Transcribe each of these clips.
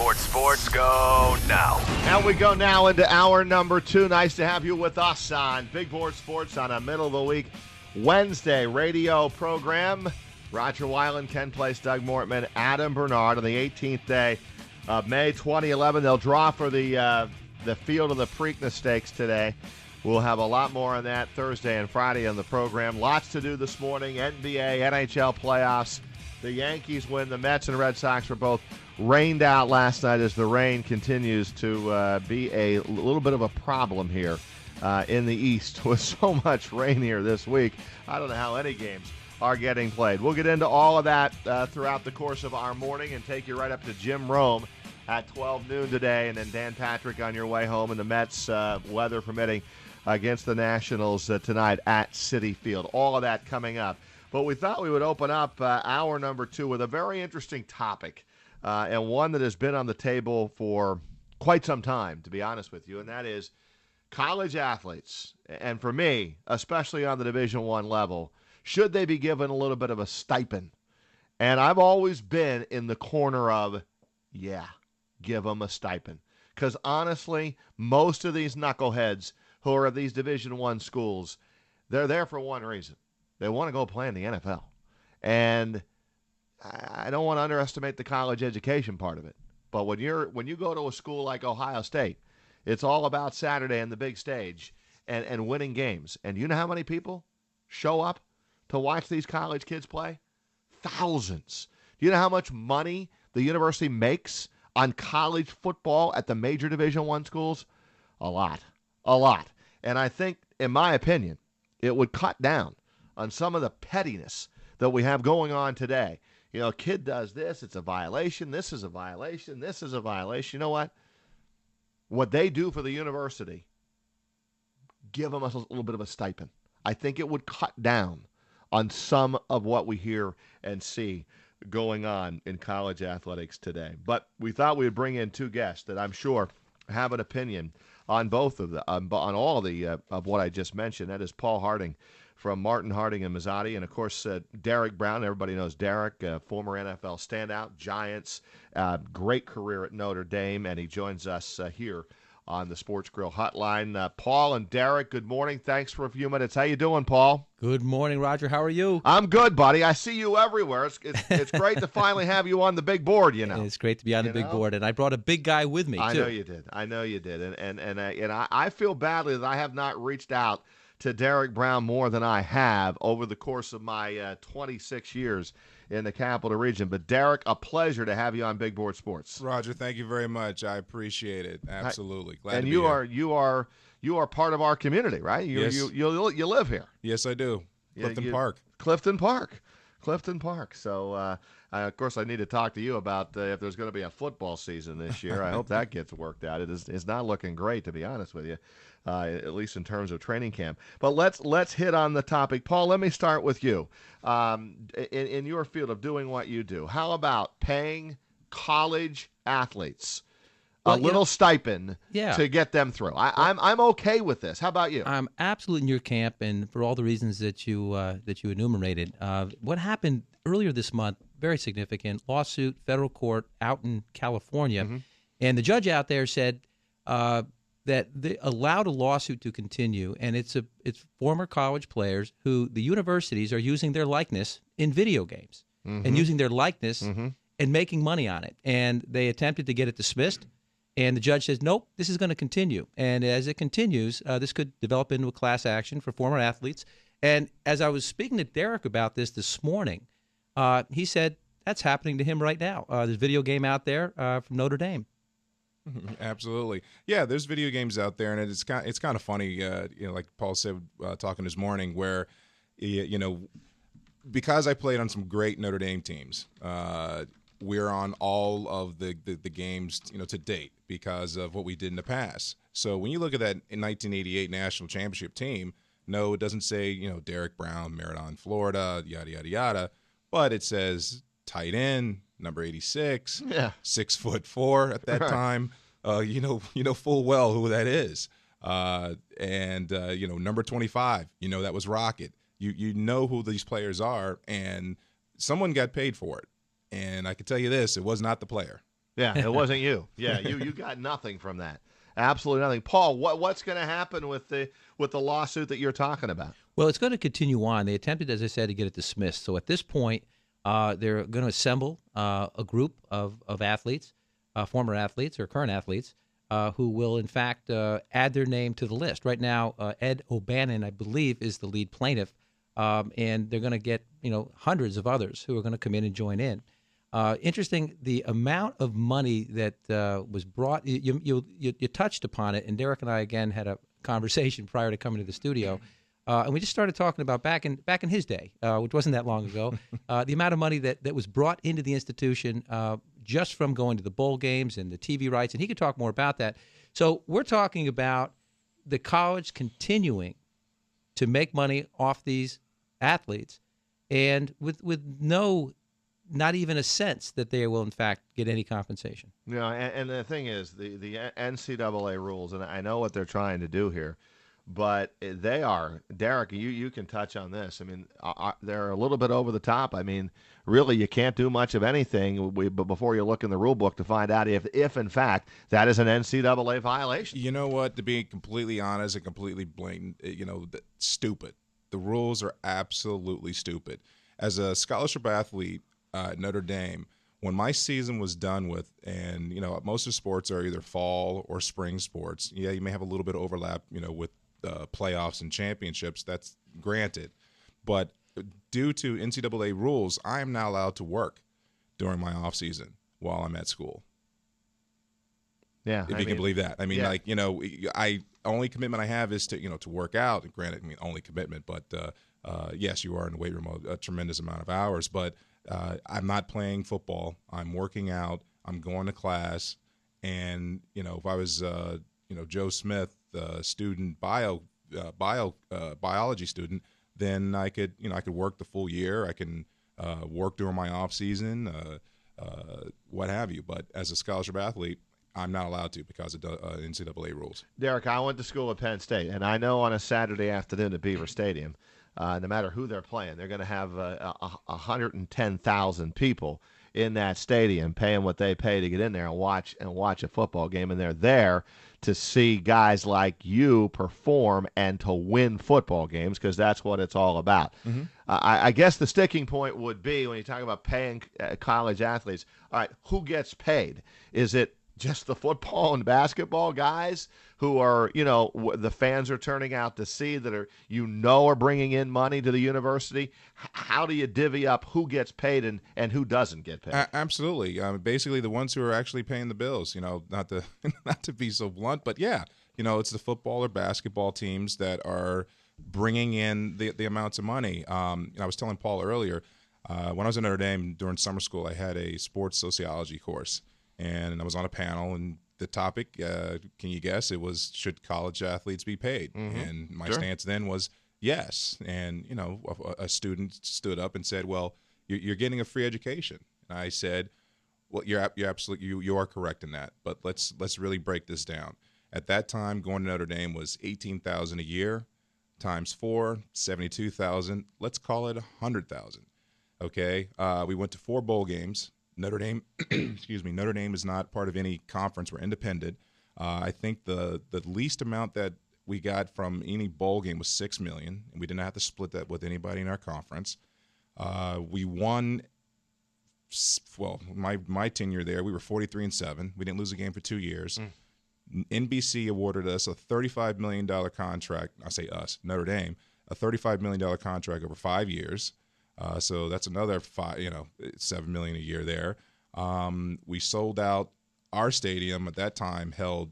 Sports go now. And we go now into hour number 2. Nice to have you with us on Big Board Sports on a middle of the week Wednesday radio program. Roger Weiland, Ken Place, Doug Mortman, Adam Bernard on the 18th day of May 2011. They'll draw for the field of the Preakness Stakes today. We'll have a lot more on that Thursday and Friday on the program. Lots to do this morning. NBA, NHL playoffs. The Yankees win. The Mets and Red Sox were both rained out last night as the rain continues to be a little bit of a problem here in the East with so much rain here this week. I don't know how any games are getting played. We'll get into all of that throughout the course of our morning and take you right up to Jim Rome at 12 noon today, and then Dan Patrick on your way home, and the Mets, weather permitting, against the Nationals tonight at Citi Field. All of that coming up. But we thought we would open up hour number 2 with a very interesting topic, and one that has been on the table for quite some time, to be honest with you, and that is college athletes, and for me, especially on the Division I level, should they be given a little bit of a stipend? And I've always been in the corner of, yeah, give them a stipend. Because honestly, most of these knuckleheads who are at these Division I schools, they're there for one reason. They want to go play in the NFL. And I don't want to underestimate the college education part of it. But when you go to a school like Ohio State, it's all about Saturday and the big stage and winning games. And you know how many people show up to watch these college kids play? Thousands. Do you know how much money the university makes on college football at the major Division I schools? A lot. A lot. And I think, in my opinion, it would cut down on some of the pettiness that we have going on today. You know, a kid does this, it's a violation. This is a violation. This is a violation. You know what? What they do for the university, give them a little bit of a stipend. I think it would cut down on some of what we hear and see going on in college athletics today. But we thought we would bring in 2 guests that I'm sure have an opinion on both of the on all the of what I just mentioned. That is Paul Harding from Martin Harding and Mazzotti, and of course Derek Brown. Everybody knows Derek, former NFL standout, Giants, great career at Notre Dame, and he joins us here on the Sports Grill Hotline. Paul and Derek, good morning. Thanks for a few minutes. How you doing, Paul? Good morning, Roger. How are you? I'm good, buddy. I see you everywhere. It's great to finally have you on the big board, you know. It's great to be on the big board, and I brought a big guy with me, too. I know you did. And I feel badly that I have not reached out to Derek Brown more than I have over the course of my 26 years in the Capital Region. But Derek, a pleasure to have you on Big Board Sports. Roger, thank you very much. I appreciate it. Absolutely. Glad and to be here. You are part of our community, right? Yes. You live here. Yes, I do. Clifton Park. Clifton Park. So, of course, I need to talk to you about if there's going to be a football season this year. I hope that gets worked out. It's not looking great, to be honest with you, at least in terms of training camp. But let's hit on the topic. Paul, let me start with you. In your field of doing what you do, how about paying college athletes a little stipend to get them through? I'm okay with this. How about you? I'm absolutely in your camp, and for all the reasons that you enumerated. What happened earlier this month, very significant lawsuit, federal court out in California, and the judge out there said that they allowed a lawsuit to continue, and it's former college players who the universities are using their likeness in video games and using their likeness and making money on it, and they attempted to get it dismissed. And the judge says, nope, this is going to continue. And as it continues, this could develop into a class action for former athletes. And as I was speaking to Derek about this morning, he said that's happening to him right now. There's a video game out there from Notre Dame. Absolutely. Yeah, there's video games out there, and it's kind of funny, like Paul said talking this morning, where, because I played on some great Notre Dame teams, we're on all of the games, to date because of what we did in the past. So when you look at that 1988 national championship team, no, it doesn't say, Derek Brown, Meriden, Florida, yada, yada, yada, but it says tight end, number 86, 6'4" at that time. You know full well who that is. Number 25, that was Rocket. You know who these players are, and someone got paid for it. And I can tell you this, it was not the player. Yeah, it wasn't you. Yeah, you got nothing from that. Absolutely nothing. Paul, what's going to happen with the lawsuit that you're talking about? Well, it's going to continue on. They attempted, as I said, to get it dismissed. So at this point, they're going to assemble a group of athletes, former athletes or current athletes, who will, in fact, add their name to the list. Right now, Ed O'Bannon, I believe, is the lead plaintiff, and they're going to get hundreds of others who are going to come in and join in. Interesting, the amount of money that was brought. You touched upon it, and Derek and I again had a conversation prior to coming to the studio, and we just started talking about back in his day, which wasn't that long ago, the amount of money that was brought into the institution just from going to the bowl games and the TV rights, and he could talk more about that. So we're talking about the college continuing to make money off these athletes, and with no. Not even a sense that they will, in fact, get any compensation. And the thing is, the NCAA rules, and I know what they're trying to do here, but they are, Derek, you can touch on this. I mean, they're a little bit over the top. I mean, really, you can't do much of anything but before you look in the rule book to find out if in fact, that is an NCAA violation. You know what? To be completely honest and completely blatant, stupid. The rules are absolutely stupid. As a scholarship athlete, Notre Dame, when my season was done with, and most of sports are either fall or spring sports. Yeah, you may have a little bit of overlap, with playoffs and championships. That's granted, but due to NCAA rules, I am not allowed to work during my off season while I'm at school. Yeah, if you can believe that. I mean, I only commitment I have is to work out. Granted, only commitment, but yes, you are in the weight room a tremendous amount of hours, but. I'm not playing football. I'm working out. I'm going to class. And, if I was, Joe Smith, student biology student, then I could work the full year. I can work during my off season, what have you. But as a scholarship athlete, I'm not allowed to because of NCAA rules. Derek, I went to school at Penn State, and I know on a Saturday afternoon at Beaver Stadium, no matter who they're playing, they're going to have 110,000 people in that stadium paying what they pay to get in there and watch a football game, and they're there to see guys like you perform and to win football games because that's what it's all about. Mm-hmm. I guess the sticking point would be when you talk about paying college athletes, all right, who gets paid? Is it just the football and basketball guys who are, the fans are turning out to see that are bringing in money to the university? How do you divvy up who gets paid and who doesn't get paid? Absolutely. Basically, the ones who are actually paying the bills, not to not to be so blunt, but yeah, it's the football or basketball teams that are bringing in the amounts of money. I was telling Paul earlier, when I was in Notre Dame during summer school, I had a sports sociology course. And I was on a panel, and the topic, can you guess? It was, should college athletes be paid? Mm-hmm. And my stance then was yes. And, a student stood up and said, well, you're getting a free education. And I said, well, you're absolutely, you are correct in that. But let's really break this down. At that time, going to Notre Dame was $18,000 a year times 4, 72,000. Let's call it 100,000. Okay. We went to 4 bowl games. Notre Dame, Notre Dame is not part of any conference. We're independent. I think the least amount that we got from any bowl game was $6 million, and we didn't have to split that with anybody in our conference. We won. Well, my tenure there, we were 43-7. We didn't lose a game for 2 years. NBC awarded us a $35 million contract. I say us, Notre Dame, a $35 million contract over 5 years. So that's another $7 million a year there. We sold out. Our stadium at that time held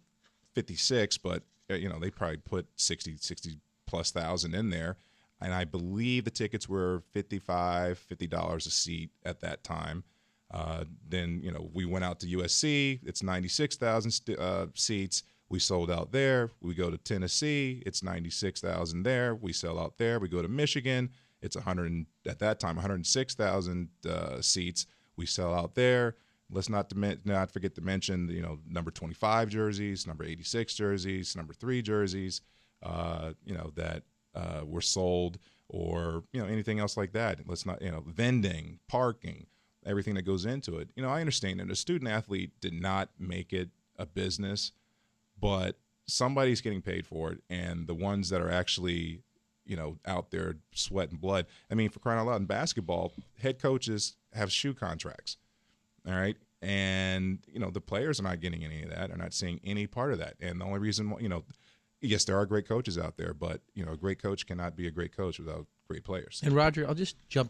56, but they probably put 60 plus thousand in there, and I believe the tickets were $50 a seat at that time. Then we went out to USC. It's 96,000 seats. We sold out there. We go to Tennessee. It's 96,000 there. We sell out there. We go to Michigan. It's 106,000 seats. We sell out there. Let's not forget to mention number 25 jerseys, number 86 jerseys, number 3 jerseys, that were sold, or anything else like that. Let's not vending, parking, everything that goes into it. I understand that a student athlete did not make it a business, but somebody's getting paid for it, and the ones that are actually out there sweat and blood. I mean, for crying out loud, in basketball, head coaches have shoe contracts, all right? And, the players are not getting any of that. They're not seeing any part of that. And the only reason, yes, there are great coaches out there, but, a great coach cannot be a great coach without great players. And Roger, I'll just jump